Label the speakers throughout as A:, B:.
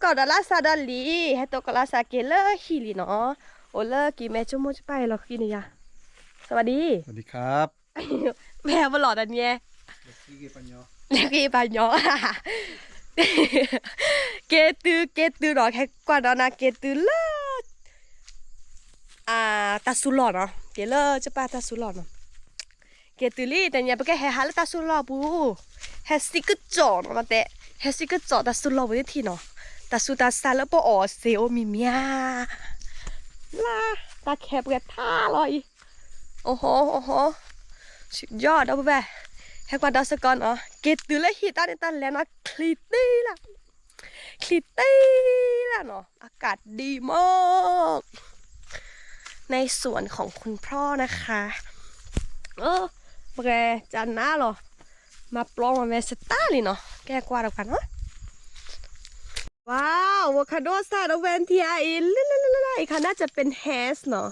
A: ก่อนดาราซาดาลีให้ตัวกลาซาเกเลอร์ฮิลีเนาะโอเลอร์กี่แม่ชั่วโมงจะไปหรอกินเนี่ยสวัสดี
B: สวัสดีครับ
A: แม่บลอดอันเนี้ยเล็กกี่ปัญญาเกตือเนาะแค่กว่านะเกตือเลอตาสุหลอเนาะเกเลอร์จะไปตาสุหลอเนาะเกตือลี่แต่เนี่ยไปแค่หาแล้วตาสุหลอปูแฮสิกจ่อเนาะมาแต่แฮสิกจ่อตาสุหลอไว้ที่เนาะตาสุตาซาแล้วปอเซโอมีเมียล่ะตาแคบกันท่าลอยโอ้โหสุดยอดเอาไปแค่กว่าดาวสกอนเกตือเลยฮิตาในตันแล้วนะคลิตี้ล่ะเนาะอากาศดีมากในสวนของคุณพ่อนะคะแกจันน้าหรอมาปลอมมาเวสต้าเลยเนาะแกกว่าเรากันเนาะว้าวอะโวคาโดซาโดเวนทีไออีกค่ะน่าจะเป็นแฮสเนาะ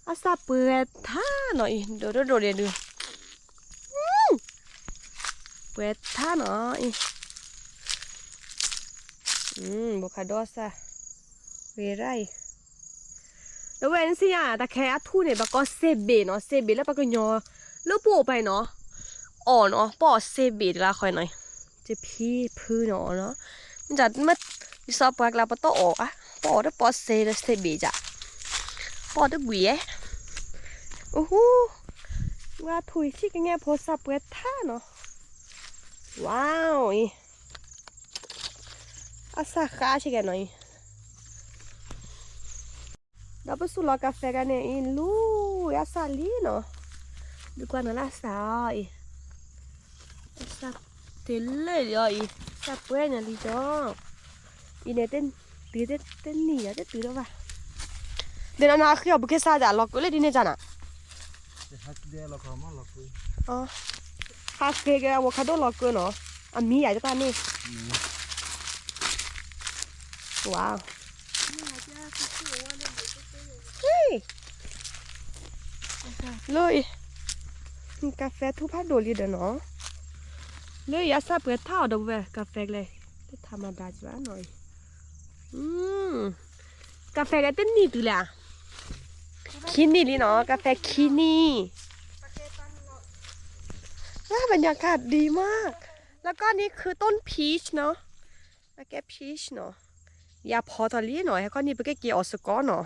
A: อาซาเปิดท่าหน่อยเดี๋ยวดูเปิดท่าหน่อยอะโวคาโดซาเวไรแล้วเวนสิอ่ะแต่แค่ทูเนี่ยปะก็เซเบเนาะเซเบแล้วปะก็ยอแล้วปูไปเนาะเนาะปอเซเบละคอยหน่อยจะพี่พื้นเนาะมันจะมัดวิศวกรรมเราปะโตอ่ะปอได้ปอเซแล้วเซเบจ้ะปอได้บุ๋ยโอ้โหว่าถุยที่กันเงี้ยโพสเปิดท่าเนาะว้าวอาซาคาใช่กันหน่อยเราไปสูรอกาแฟกันเนี่ยลูยาซาลีเนาะดูกว่านั่นละสาวสับเทเลเลยสับเพื่อนอย่างนี้จ้าเนี่ยเต้นนี่อ่ะตื่นแล้วป่ะเดี๋ยวนะคือเอาบุกเกซ่าจ้ะล็อกเลยดีเนี่ยจ้ะน่ะอ๋อฮัสเกย์อะโวคาโดล็อกเนาะมีใหญ่จ้ะนี่ว้าวเฮ้ยเลยกาแฟทุกภาคโดลีเด้อเนาะเลยยาซาเปิดเท่าเด้อเว้ยกาแฟเลยจะธรรมดาจ้ะหน่อยกาแฟก็เต้นนี่ตัวละคินี่ลีเนาะกาแฟคินี่บรรยากาศดีมากแล้วก็นี่คือต้นพีชเนาะแกพีชเนาะยาพอตอลี่หน่อยแล้วก็นี่เป็นแกเกี่ยวสกอเนาะ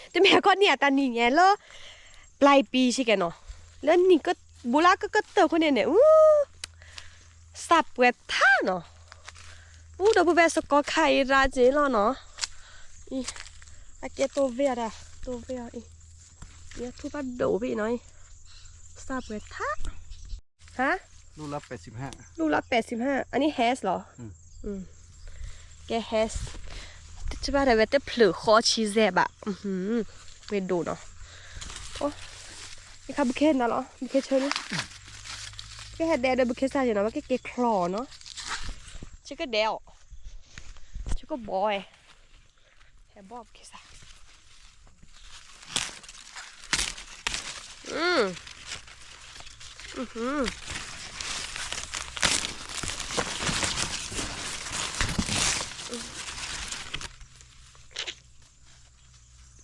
A: แต่แม่ก็เนี่ยตอนนี้ไงแล้วปลายปีใช่ไหมเนาะแล้วนี่ก็บุลาก็เติมคนเนี่ยสับเวทท่าเนาะดอกบัวสกอไข่ราเจลเนาะaqui é toveira e tu vai dobeหน่อยสับเวทท่าฮะ
B: ลูกละ85
A: ลูกละ85อันนี้แฮสเหรอแกแฮสจะว่าอะไรเวทเปลือกคอชีเซบะเวทดูเนาะโอ้นี่ค่ะบุคเคนนะเหรอบุคเคนเชิญก็แฮดเดลบุคเคนใส่เนาะว่าแกเกคลอเนาะชื่อก็เดลชื่อก็บอยแฮบอบเคซ่า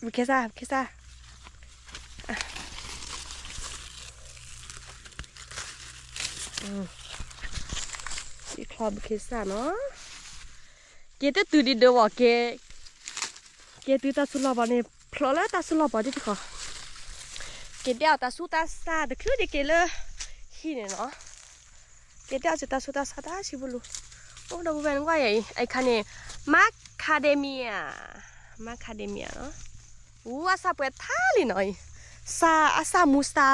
A: บุคเคนอีคลอบุคเคนเนาะเกตตื่นดีเด้อวะเกตื่นตาสุลาบเนี่ยพลอแล้วตาสุลาบดิค่ะเกเดียวตาสุตาซาเด็กคือเด็กเกลือขี้เนี่ยเนาะเกเดียวจะตาสุตาซาได้ชิบุลูโอ้เราเป็นว่าไอ้คันเนี่ยมาคาเดเมียเนาะอาซาเปิดท่าเลยหน่อยอาซามูซา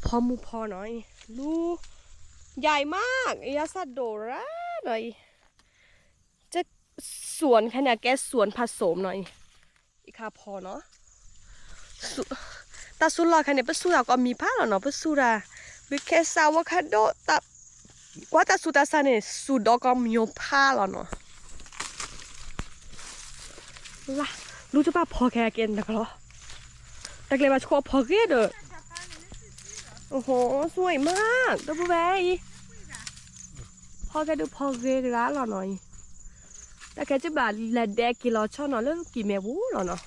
A: พอมูพอหน่อยลูใหญ่มากอาซาโดราหน่อยจะสวนขนาดแกสวนผสมหน่อยอีกค่ะพอเนาะตาสุลาคันเนี่ยเป็นสุราก็มีผ้าหรอเนาะเป็นสุราบิเคซาวคาโดตาว่าตาสุตาซาเนี่ยสุดก็มีผ้าหรอเนาะล่ะรู้จักป่ะพอแกกินนะครับแต่เลยมาชอบพอแกเด้อโอ้โหสวยมากดูบุเบย์พอแกดูพอแกร้านหรอหน่อย แต่แกจะแบบแลแดกกินเราชอบเนาะเรื่องกี่แม่วู้เนาะ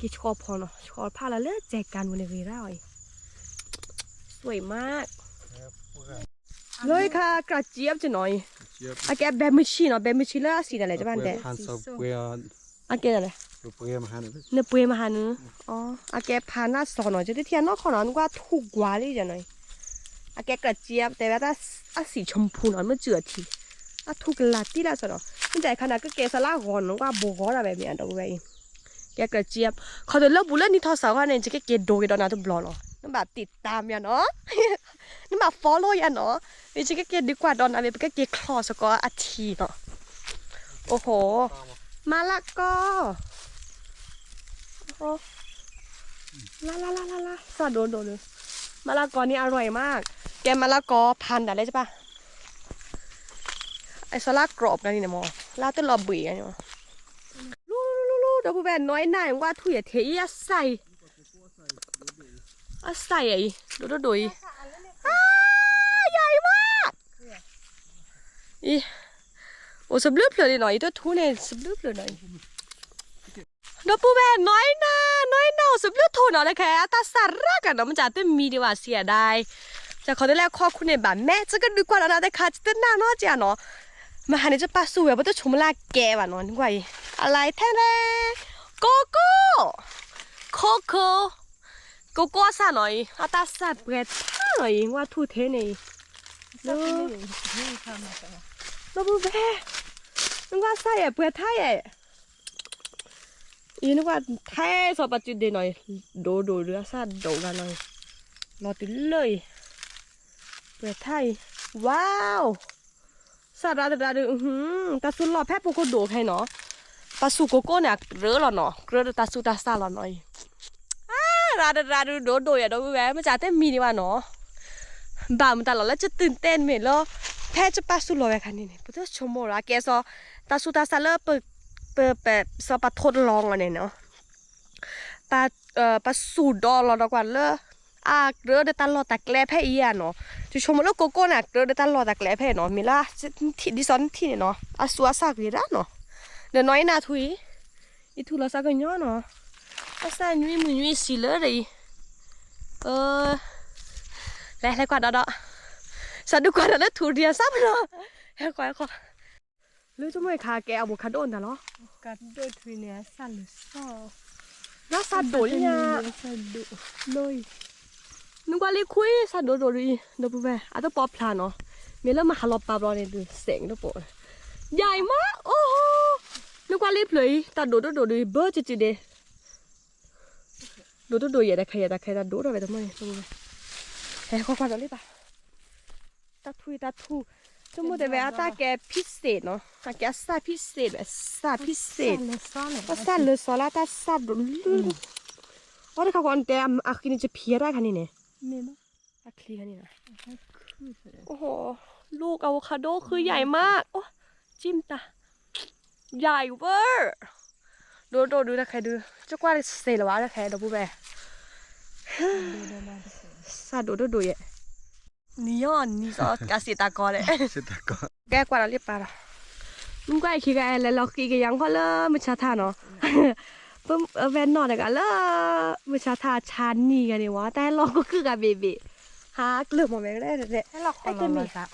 A: กี่ชอบพอเนาะชอบผ้าแล้วเลือกแจกกันวันนี้เลยได้สวยมากเลยค่ะกระเจี๊ยบจะหน่อยอาแกแบมือชีเนาะแบมือชีแล้วสีอะไรจะบ้านแดดอาแกอะไรเนื้อเปื่อยมาหาเนื้ออ๋ออาแกพาหน้าสอนหน่อยจะได้เทียนนอกขอนอนว่าถูกกว่าเลยจะหน่อยอาแกกระเจี๊ยบแต่ว่าถ้าสีชมพูหน่อยเมื่อเจือทีถูกลาตีแล้วสอนไม่ใจขนาดก็แกสลากก่อนน้องว่าโบก้อนอะไรแบบนี้ดอกไว้แกกระเจี๊ยบเขาจะเลิกบุเล่นนี่ทอสาวกันเนี่ยจะแกโดยตอนนั้นทุกบล็อกเนาะนั่นแบบติดตามอย่างเนาะนั่นแบบ follow อย่างเนาะนี่จะแกดีกว่าตอนนั้นเป็นแกคลอสก็อาทิตย์เนาะโอ้โหมาละก็โอ้ลาสอดโดนมะละกอนี่อร่อยมากแกมะละกอพันธุ์อะไรใช่ปะไอ้สลักกรอบกันนี่เนี่ยมอลาเต้นรอบุ๋ยกันเนี่ยลูเดี๋ยวผู้แบนน้อยหน่ายว่าถุยเทียใส่ใส่ไอ้ดูใหญ่มากอีโอ้สบลืบเลยหน่อยตัวทูเนี่ยสบลืบเลยหน่อยเดี๋ยวผู้แบนน้อยหน้าสบลืบทูหน่อยเลยแค่ตาสาระกันเนาะมันจะเต้นมีดีกว่าเสียได้จะขอได้แล้วข้อคุณในบ้านแม่จะก็ดูกว่าแล้วนะแต่ค่ะจะเต้นหน้าน้อยจ้ะเนาะมาหาเนี่ยจะปลาสูแบบว่าจะชมลาแกว่ะนอนด้วยอะไรแท้ๆโกโก้ซะหน่อยเอาตาสัตว์เปรตหน่อยว่าทูเทนี่แล้วบูเบ้นึกว่าใส่เปรตไทยอีนึกว่าไทยสอบปัจจุบันหน่อยโดเรือสัตว์โดกันหน่อยรอติดเลยเปรตไทยว้าวสาระตาสุนหล่อแพ้โปโกโดใครเนาะปลาสูโกโก้เนี่ยเรือหรอเนาะเรือตาสุตาซาหรอหน่อยราดูโดอย่าดูแวะมันจะเต้นมีดีว่าเนาะบ่ามันตลอดแล้วจะตื่นเต้นเหม็นแล้วแพ้จะปลาสูหล่อแบบนี้เนี่ยพุทธชมโมระแกซอตาสุตาซาเลอร์เปิดแบบซอปลาทดลองอะไรเนาะปลาสูดอหรอดกว่าเลเรือเดตันหล่อตักแกล้แพ้อีเนาะจะชมแล้วโกโก้น่ะเรือเดตันหล่อตักแกล้แพ้เนาะมีล่ะที่ดิฉันที่เนาะสัวสักวีระเนาะเดี๋ยวน้อยนาทุยอีทุลสักกันย้อนเนาะสันยุยสิเลยแล้วกว่าดอสันดูกว่าแล้วทุเรียนซ้ำเนาะแล้วกว่ารู้จะไม่ขาแกอะโวคาโดน่ะเนาะกันโดยทุเรียนสันหรือซ้อน่าสันโดยเนี่ยสันโดเลยนึกว่าเล็กคุยสันโดเลยเดี๋ยวไปอาจจะปอบพลานเนาะมีเรื่องมาหาลอบปลาบอลเนี่ยดูเสียงตัวโปใหญ่มากโอ้โหนึกว่าเล็กเลยแต่โดเลยเบอร์จืดเดโดอย่าได้ใครแต่โดอะไรทำไมตรงนี้เฮ้ยข้อความเราเรียกปะตาทุจมูกแต่แบบตาแกพิเศษเนาะตาแกซาพิเศษแบบซาพิเศษก็ซาเลยซอละตาซาดุว่าถ้าเขาคนแต่อาคินี่จะเพี้ยได้คันนี้เนี่ยอาคลีคันนี้นะโอ้โหลูกอะโวคาโดคือใหญ่มากโอ้จิ้มตาใหญ่เวอร์ดูนะใครดูจะกว่าเสร็จแล้ววะนะใครดูผู้แบซาดูอ่ะนี่ซอกาสิตากอเลยแกกว่าเราเรียบปะมึงก็ไอ้ขี้แกแล้วเราขี้กันยังพอเลยมันชาทาเนาะเพิ่มแวนนอนเลยกันเลยมันชาทาชานนี่กันเนี่ยวะแต่เราก็คือกับเบบีหาเกลือมาไม่ได้เลยให้เราคอลอนนะ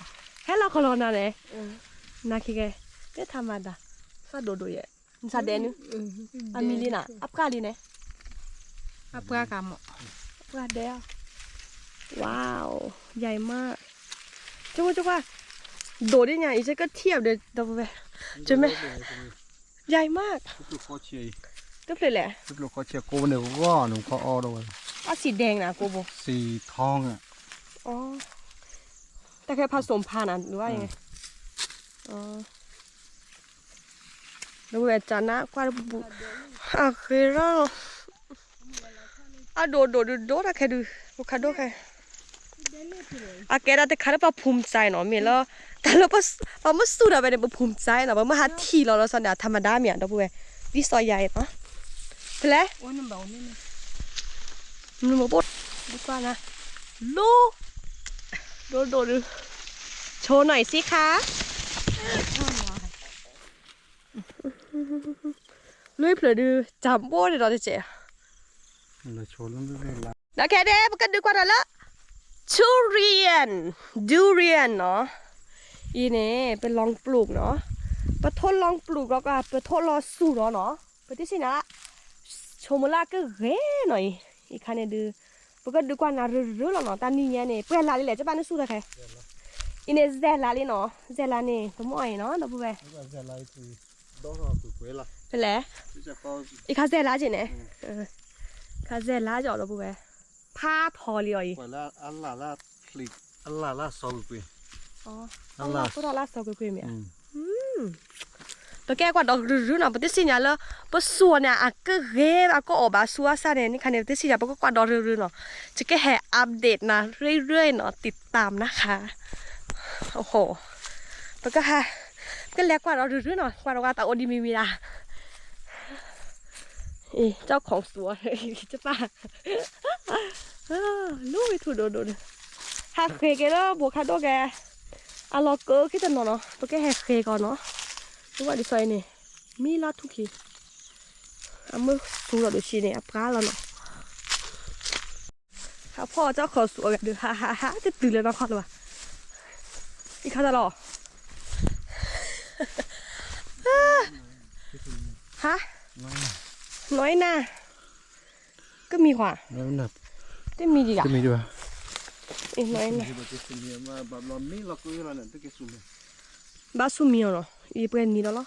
A: ให้เราคอลอนนะเลยนาขี้แกก็ธรรมดาซาดูอ่ะซาเดนอามิลีน่ะอับกาลีเนี่ยอับกากามอับกาเดียวว้าวใหญ่มากจุ๊กว่าโดดได้ไงอีเจ๊ก็เทียบเดี๋ยวไปจนไหมใหญ่มากก็เลยแหละ
B: ลูกเขาเชียร์โกเนี่ยก็หนุ่มเขาอ้อด้วย
A: สีแดงนะโกโบ
B: สีทองอ่ะ
A: อ๋อแต่แค่ผสมพันธุ์หรือว่ายังไงอ๋อดูแบบจานะกว่าบุคือเราโดดอะแค่ดูบุคาโดแค่แกได้แต่ขาดแบบภูมิใจเนาะมีแล้วแต่เราไม่สู้ได้แบบภูมิใจเนาะแบบมาหาที่เราสัญญาธรรมดาเมียนเราพูดแบบดิสอยใหญ่เนาะเป็นไรมันมาบดดีกว่านะลูโดโชว์หน่อยสิคะ ลุยเผลอดูจำโบ้เลยเราจะเจ๊
B: เลยชนแล้วไม่ละ
A: แล้วแค่เด้มันก็ดูกว่านั้นละทุเรียนดูเรียนเนาะอีเนี่ยเป็นลองปลูกเนาะไปทดลองปลูกแล้วก็ไปทดลองสูตรเนาะไปที่สินะชมละก็เร่หน่อยอีกคันเนี่ยดูมันก็ดูกว่านั้นรู้แล้วเนาะตอนนี้เนี่ยเปลี่ยนลาเลยแหละจะบ้านนี่สู้ได้แค่อีเนี่ยเซลาเลยเนาะเซลาเนี่ยตัวมั่วเนาะตัวผู้ใหญ่
B: แล้วจะอะไรคือดอกเราคือเวลา
A: เป็นไร
B: ที่จะก็
A: อีคาเซลาจีเนี่ยคาเซลาจอดตัวผู้ใหญ่ผ้าทอเลย
B: เวลาอัลลาลาคลิกอัลลาลาซอลกุย
A: อ๋ออัลลาก็ต้องลาสกุยเมีย ตัวแกกว่าดอกรื้อๆนะปฏิสิญญาแล้วปะส่วนเนี่ยอ่ะก็เร็วอ่ะก็ออกมาสัวซะเนี่ยนี่คันเนี่ยปฏิสิญญาปะก็กว่าดอกรื้อๆเนาะจะแค่แห่อัปเดตนะเรื่อยๆเนาะติดตามนะคะโอ้โหปะก็ค่ะก็แล้วกว่าดอกรื้อๆเนาะกว่าดอกว่าแต่โอดีมีนะอีเจ้าของสวนเจ้าป้าลูกไปถูโดนหาเคยแล้วบวกคาโดแกอ่ะรอเกอร์ขึ้นจะนอนเนาะปะก็แห่เคยก่อนเนาะทุกวันดีไซน์เนี่ยมีลาทุกทีอ่ะมือสูงเราดูชีเนี่ยปลาแล้วเนาะถ้าพ่อเจ้าขอสวยกันดูฮ่าจะตื่นเลยนะคอเลยวะอีกข้าจะรอฮะน้อยหน้าก็มีกว่า
B: แล้วนับ
A: จะมีดีอ่ะ
B: จะมีด้วย
A: อีกน้อยหน้า
B: ที่เราจะสุ่มเนี่ยมาแบบเราไม่เราก็ยังเราเนี่ยต้องเก็บสุ่มเนี่ย
A: บ้าสุมีเนาะอีเปลี่ยนมีแล้วเหรอ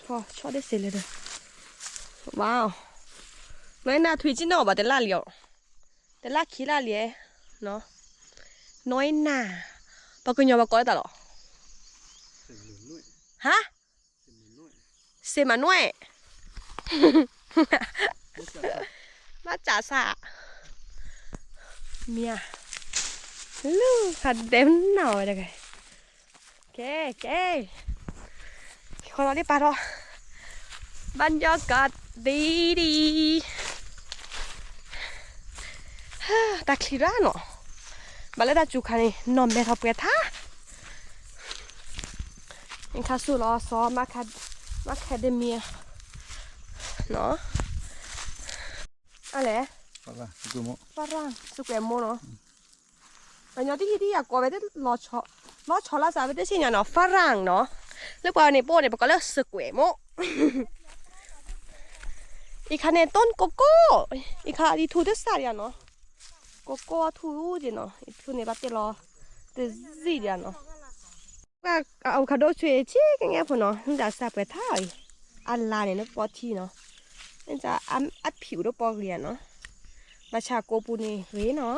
A: พอชอบได้เสร็จเลยเด้อว้าวน้อยหน้าถุยจีนออกมาแต่ละเหลียวแต่ละขี้ละเหลียเนาะน้อยหน้าปะกุญยาปะก้อยตลอดฮะเซมาหน่วยมาจ่าสะเมียลูกขัดเต็มหน่อยเลยแกคนเราได้ปลาทอบรรยากาศดีตาคลีร่าเนาะบัลเลตาจูคันนี่นอมเบทอเปท่าอินคาสูรอซอมาแคเดเมียเนาะอะไร ฝรั่งสุกแกโมเนาะแต่ยอดที่อยากกว่าไปได้รอชอลาซาไปได้สิเนี่ยเนาะฝรั่งเนาะแล้วกว่าในโป้เนี่ยก็เรียกสุกแกโมอีกคันเนี่ยต้นโกโก้อีกคันที่ทูเดสต์เนาะโกโก้ทูจีเนาะอีกทูเนี่ยบัตเตลอเตซีเนาะก็เอาคาโดช่วยชี้กันเงี้ยพอเนาะนี่จะสับไปท่าอันลาเนี่ยเนาะปอทีเนาะนี่จะอัดผิวด้วยปอเรียนเนาะราชาโกปูนี่เฮ้ยเนาะ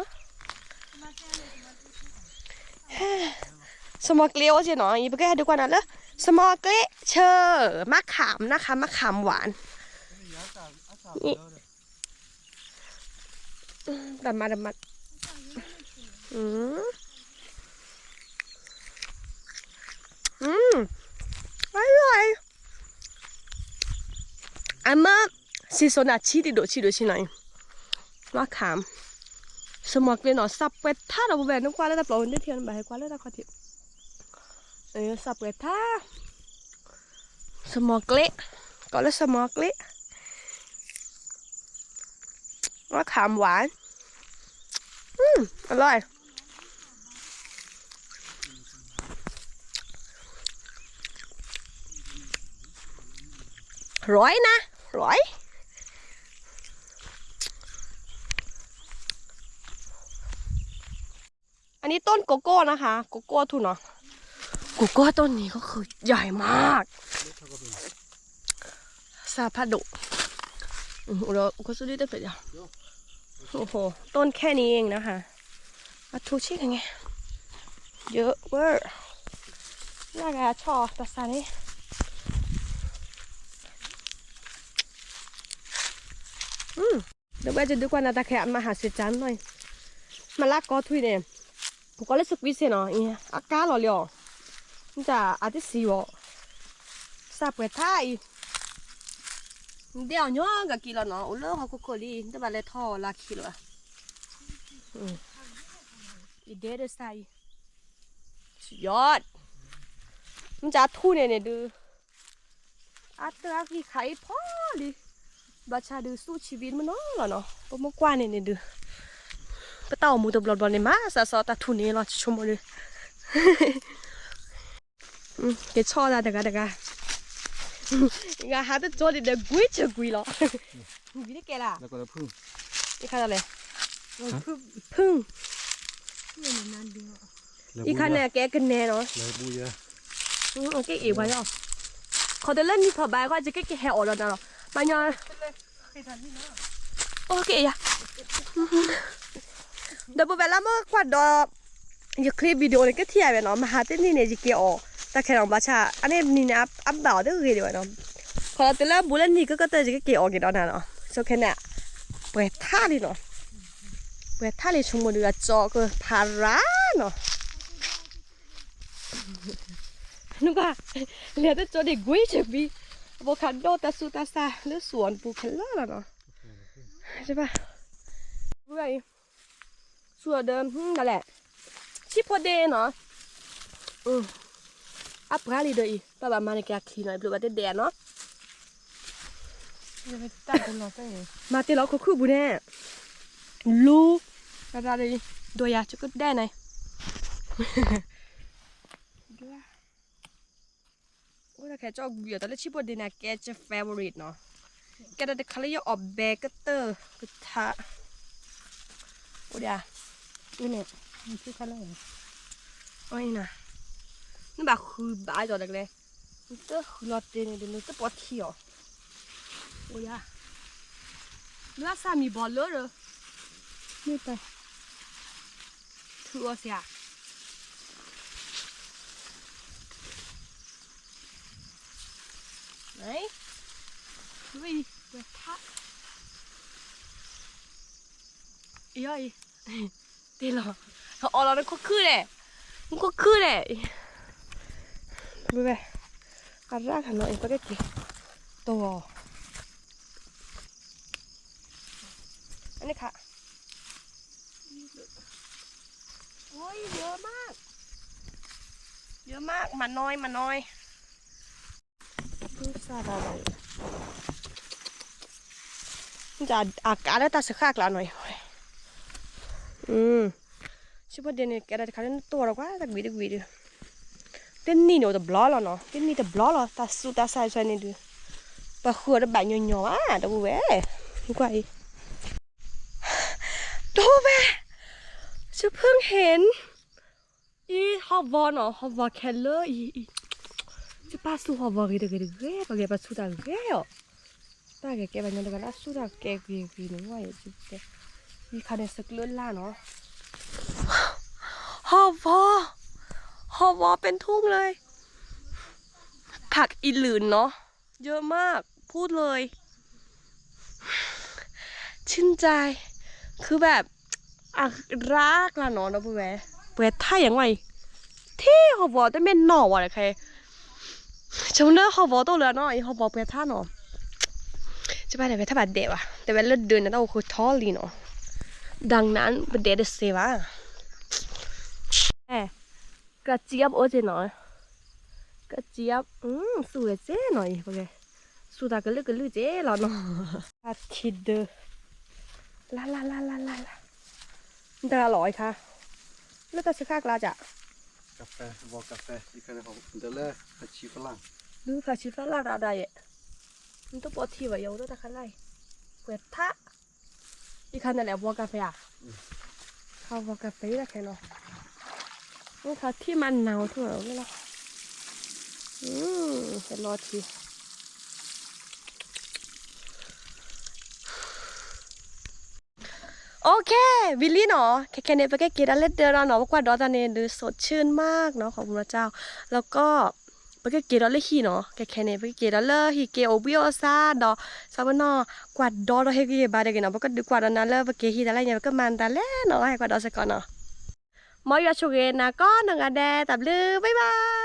A: สมอเกลียวสิเนาะอีกแกดูกว่านั้นเลยสมอเกลเชอร์มะขามนะคะมะขามหวานนี่ดันมาอร่อยอันเมื่อซีซันชีดิโดชิหน่อยมะขามสมอเกลเนาะสับเป็ดท่าเราแบบนึกว่าแล้วแต่เปล่าเดี๋ยวเทียนแบบให้กว่าแล้วแต่ขอทิสับเป็ดท่าสมอเกลก็แล้วสมอเกลมะขามหวานอร่อยร้อยนะร้อยอันนี้ต้นโกโก้นะคะโกโก้ทุนเนาะโกโก้ต้นนี้ก็คือใหญ่มากซาพาโดเราก็สุดที่ได้เป็นยังโอ้โหต้นแค่นี้เองนะคะมาทูชิกันไงเยอะเวอร์น่ากชอตัดสานี่เดี๋ยวจะดูกว่านาตาแขกมาหาเสียจันหน่อยมาลากกอทุยเนี่ยผมก็เลยสุกวิเศษเนาะอีอากาศหล่อเหลี่ยมันจะอาจจะสีวะซาเปิดท่าอีเดี๋ยวย้อนกับกิโลเนาะอุเล่เขาโคลีแต่บัดเลยท่อลากิโลอีเดอร์ใส่ยอด มันจะทูเนี่ยดูอาเตอร์กี่ไข่พ่อดิบัชชาดูสู้ชีวิตมันเนาะเหรอเนาะปมกว่าเนี่ยดูปะเต่ามูตบลบลเนี่ยมาสอตาทูเนี่ยเราชมเลยเกชอละเด็กงาหาตัวจอดเด็กกุยเชกุยหรอกุยได้แก่ละ
B: แล้วก็พึ่ง
A: อีคันอะไรพึ่งอีคันเนี่ยแกกันแน่เนาะ
B: เลยบุย
A: โอเคอีกไปอ่ะเขาจะเล่นนี่ถอดใบก็จะแก้แหวแล้วนะมันยังโอเคอ่ะเดี๋ยวไปแล้วเมื่อกวาดดอกอย่าคลิปวิดีโอเลยก็เทียบเนาะมาหาเต้นนี่เนี่ยจะเกี่ยวแต่แค่ลองบัชชาอันนี้นี่นะอัพบ่าวได้เลยดีกว่าเนาะพอเราเต้นแล้วบุเล่นนี่ก็เต้นจะเกี่ยวกี่ดอกนะเนาะโอเคเนี่ยเปิดท่าดิเนาะเปิดท่าเลยชมมือดูจอก็พาราเนาะนึกว่าเรียนแต่จอเด็กกุ้ยเฉยโบคันโดตาสูตาซาหรือสวนปลูกแคลร์ล่ะเนาะใช่ปะเว้ยสวนเดิมนั่นแหละชิพอเดเนาะอัปราลีเดออีป้าบ้ามาในแกคลีนหน่อยปลูกว่าเด็ดเนาะมาเตลอคือบุญแน่ลูกระดาษเลยตัวยาจะก็ได้ไหนโอ้แต่แค่จอกเบียร์แต่ละชิบะดีนะแกจะเฟเวอริตเนาะแกจะเขาเรียกออกแบกเตอร์กุทะโอ้เดี๋ยวนี่เนี่ยมันชื่อเขาอะไรโอ้ยนะนี่แบบคือบ้าจอดเลยนี่เตอร์คือรถเดินเดินนี่เตอร์ปวดเที่ยวโอ้ยเมื่อสามีบอลเลยนี่ไปถือว่าเสียไหนดูดิเวท่าอีอ้อยเดี๋ยวเราเอาเราเนี่ยก็คือเลยมันก็คือเลยดูไปกระรากหันหน่อยไปกี่ตัวอันนี้ค่ะโอ้ยเยอะมากมาน้อยซาดาเลยจะอากาศได้ตัดสักขากละหน่อยชิบะเดนเนี่ยแกได้ขาเล่นตัวเราก็ตักวีดเต้นนี่เนาะแต่บล้อแล้วเนาะเต้นนี่แต่บล้อแล้วตาสูตาใส่นี่ดูปะขัวได้แบบหย่อๆดูเว้ยนี่กว่าอีดูเว้ยฉันเพิ่งเห็นอีฮอวอนเนาะฮอวอแคลเลอร์อีจะป้าสู้ฮอวอกี่เด็กปะแกป้าสู้ตาเก๋อป้าแกแบบนี้เด็กแล้วสู้ตาแกกี่นึกว่าอย่างจิ๊บแกมีคันเดสักเลื่อนล่าเนาะฮอวอเป็นทุ่งเลยผักอีหลืนเนาะเยอะมากพูดเลยชื่นใจคือแบบรักละเนาะนะปุ๊แม่เปิดท่าอย่างไรที่ฮอวอได้เป็นหน่อวะเลยใครฉันเลิกฮอวอตัวเลยเนาะอีฮอวอเปิดท่าเนาะจะไปไหนไปถ้าแบบเด็กวะแต่เป็นเลือดเดินนะต้องคือท้อลีเนาะดังนั้นเป็นเด็กเสียวะกระเจี๊ยบโอ้เจหน่อยกระเจี๊ยบสวยเจ๊หน่อยโอเคสุดาก็เลือกเจ๊แล้วเนาะอาทิตย์เดอลาแต่อร่อยค่ะแล้วแต่สักข้ากลาจ้ะ
B: กาแฟบอกกาแฟอีกคนของเดลเลอร์ผัดชีฝรั่ง
A: ดูค่ะชิฟ้าลาอะไรอ่ะมันต้องปวดที่ไว้ยาวด้วยตะคันไรเปิดท่าอีกคันนั่นแหละวอกาแฟอ่ะเขาวอกาแฟละแค่เนาะนี่ค่ะที่มันหนาวทั่วเลยเนาะจะรอทีโอเควิลลี่เนาะแค่เนี่ยไปแค่กินอะไรเดินเนาะว่าดอตาเนี่ยดูสดชื่นมากเนาะขอบคุณพระเจ้าแล้วก็ไปแค่กินอะไรฮีเนาะแค่เนี่ยไปกินอะไรฮีเกโอบิโอซาดอซาบเนาะกวาดดอเราให้กี่บาทเด็กเนาะไปก็ดูกวาดนั้นเลยไปกินฮีอะไรเนี่ยไปก็มันตาเล่เนาะให้กวาดดอสักก่อนเนาะมอยาชูเกนะก็นังกาแดตับลือบ๊ายบาย